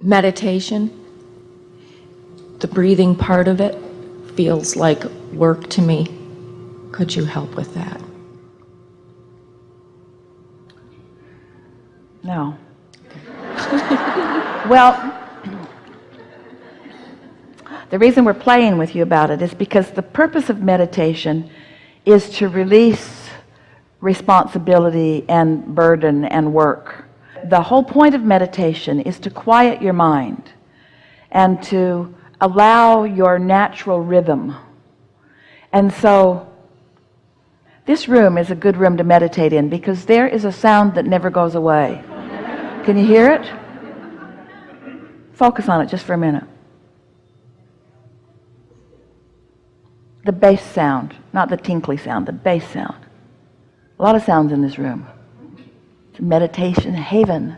meditation, the breathing part of it feels like work to me. Could you help with that? No. Well, the reason we're playing with you about it is because the purpose of meditation is to release responsibility and burden and work. The whole point of meditation is to quiet your mind and to allow your natural rhythm. And so this room is a good room to meditate in because there is a sound that never goes away. Can you hear it? Focus on it just for a minute. The bass sound, not the tinkly sound, the bass sound. A lot of sounds in this room. It's a meditation haven.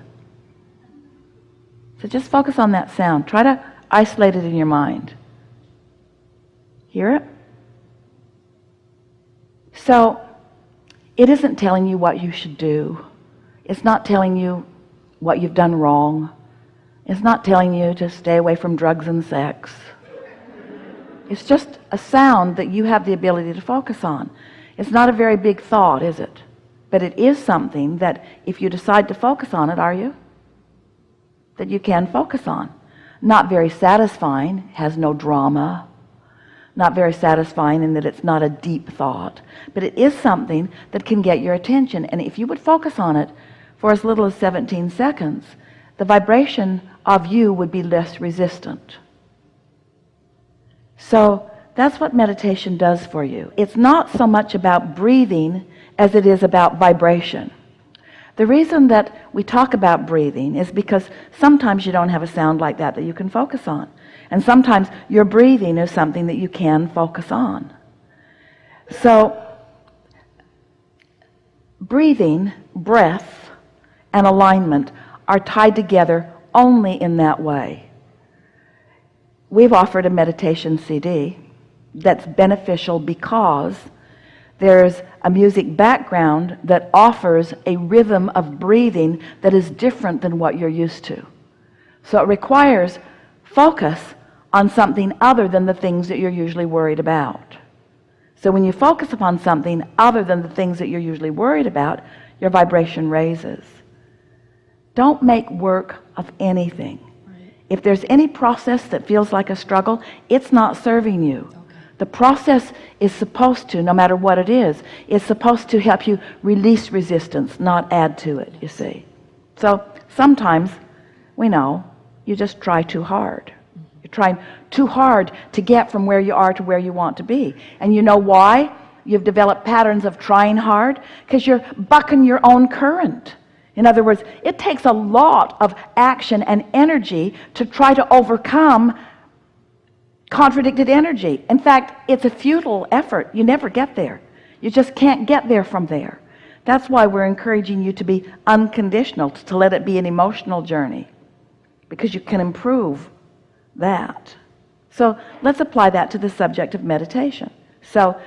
So just focus on that sound. Try to isolate it in your mind. Hear it? So it isn't telling you what you should do. It's not telling you what you've done wrong. It's not telling you to stay away from drugs and sex. It's just a sound that you have the ability to focus on. It's not a very big thought, is it? But it is something that if you decide to focus on it, are you? That you can focus on. Not very satisfying, has no drama. Not very satisfying in that it's not a deep thought. But it is something that can get your attention. And if you would focus on it for as little as 17 seconds, the vibration of you would be less resistant. So that's what meditation does for you. It's not so much about breathing as it is about vibration. The reason that we talk about breathing is because sometimes you don't have a sound like that you can focus on. And sometimes your breathing is something that you can focus on. So breathing, breath, and alignment are tied together only in that way. We've offered a meditation CD that's beneficial because there's a music background that offers a rhythm of breathing that is different than what you're used to. So it requires focus on something other than the things that you're usually worried about. So when you focus upon something other than the things that you're usually worried about, your vibration raises. Don't make work of anything. If there's any process that feels like a struggle, it's not serving you. Okay. The process is supposed to, no matter what it is supposed to help you release resistance, not add to it, you see. So sometimes, we know, you just try too hard. You're trying too hard to get from where you are to where you want to be. And you know why you've developed patterns of trying hard? Because you're bucking your own current. In other words, it takes a lot of action and energy to try to overcome contradicted energy. In fact, it's a futile effort. You never get there. You just can't get there from there. That's why we're encouraging you to be unconditional, to let it be an emotional journey, because you can improve that. So let's apply that to the subject of meditation. So,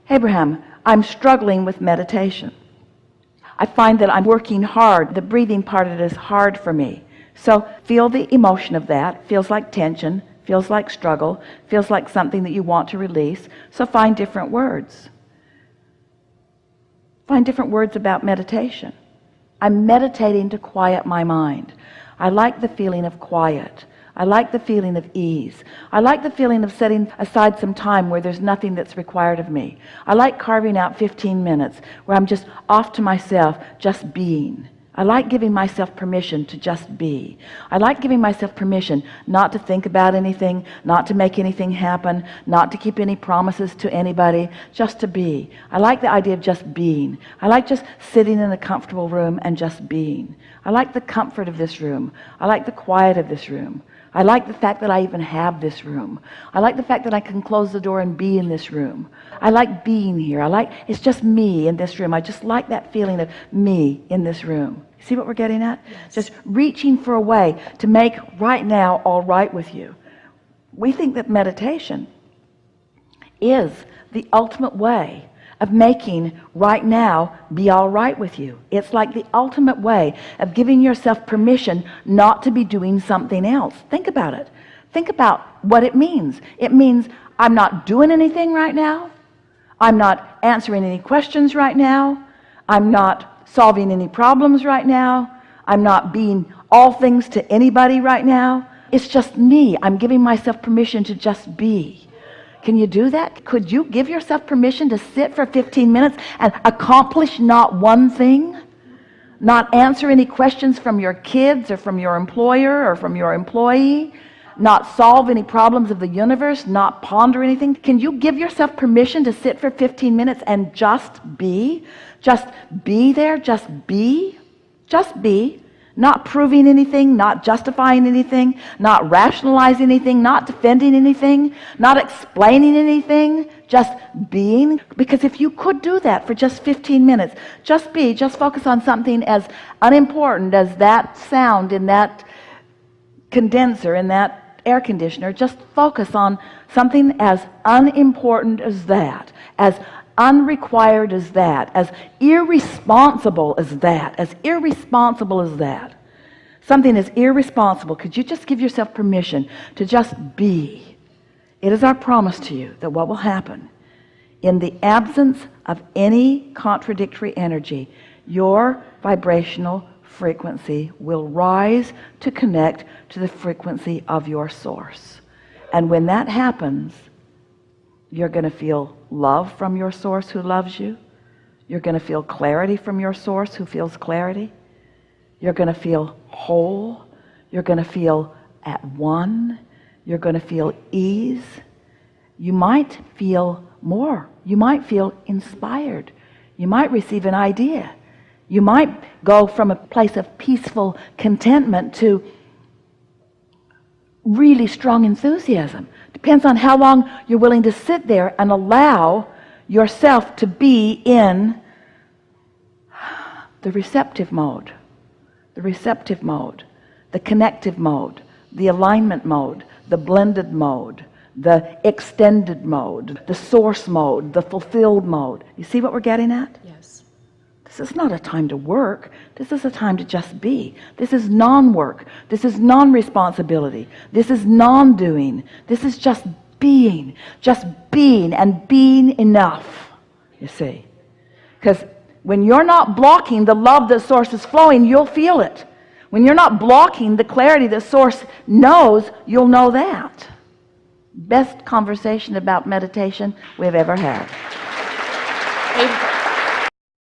Abraham, I'm struggling with meditation. I find that I'm working hard. The breathing part of it is hard for me. So feel the emotion of that. Feels like tension, feels like struggle, feels like something that you want to release. So find different words. Find different words about meditation. I'm meditating to quiet my mind. I like the feeling of quiet. I like the feeling of ease. I like the feeling of setting aside some time where there's nothing that's required of me. I like carving out 15 minutes where I'm just off to myself, just being. I like giving myself permission to just be. I like giving myself permission not to think about anything, not to make anything happen, not to keep any promises to anybody, just to be. I like the idea of just being. I like just sitting in a comfortable room and just being. I like the comfort of this room. I like the quiet of this room. I like the fact that I even have this room. I like the fact that I can close the door and be in this room. I like being here. It's just me in this room. I just like that feeling of me in this room. See what we're getting at? Yes. Just reaching for a way to make right now all right with you. We think that meditation is the ultimate way of making right now be all right with you. It's like the ultimate way of giving yourself permission not to be doing something else. Think about it. Think about what it means. It means I'm not doing anything right now. I'm not answering any questions right now. I'm not solving any problems right now. I'm not being all things to anybody right now. It's just me. I'm giving myself permission to just be. Can you do that? Could you give yourself permission to sit for 15 minutes and accomplish not one thing? Not answer any questions from your kids or from your employer or from your employee? Not solve any problems of the universe? Not ponder anything? Can you give yourself permission to sit for 15 minutes and just be? Just be there? Just be? Just be. Not proving anything, not justifying anything, not rationalizing anything, not defending anything, not explaining anything, just being. Because if you could do that for just 15 minutes, just be, just focus on something as unimportant as that sound in that condenser, in that air conditioner, just focus on something as unimportant as that, as unrequired as that, as irresponsible as that, as irresponsible as that. Something as irresponsible. Could you just give yourself permission to just be? It is our promise to you that what will happen in the absence of any contradictory energy, your vibrational frequency will rise to connect to the frequency of your source. And when that happens, you're going to feel love from your source who loves you. You're going to feel clarity from your source who feels clarity. You're going to feel whole. You're going to feel at one. You're going to feel ease. You might feel more. You might feel inspired. You might receive an idea. You might go from a place of peaceful contentment to really strong enthusiasm. Depends on how long you're willing to sit there and allow yourself to be in the receptive mode, the connective mode, the alignment mode, the blended mode, the extended mode, the source mode, the fulfilled mode. You see what we're getting at? Yes. This is not a time to work. This is a time to just be. This is non-work. This is non-responsibility. This is non-doing. This is just being and being enough, you see. Because when you're not blocking the love that source is flowing, you'll feel it. When you're not blocking the clarity that source knows, you'll know that. Best conversation about meditation we've ever had.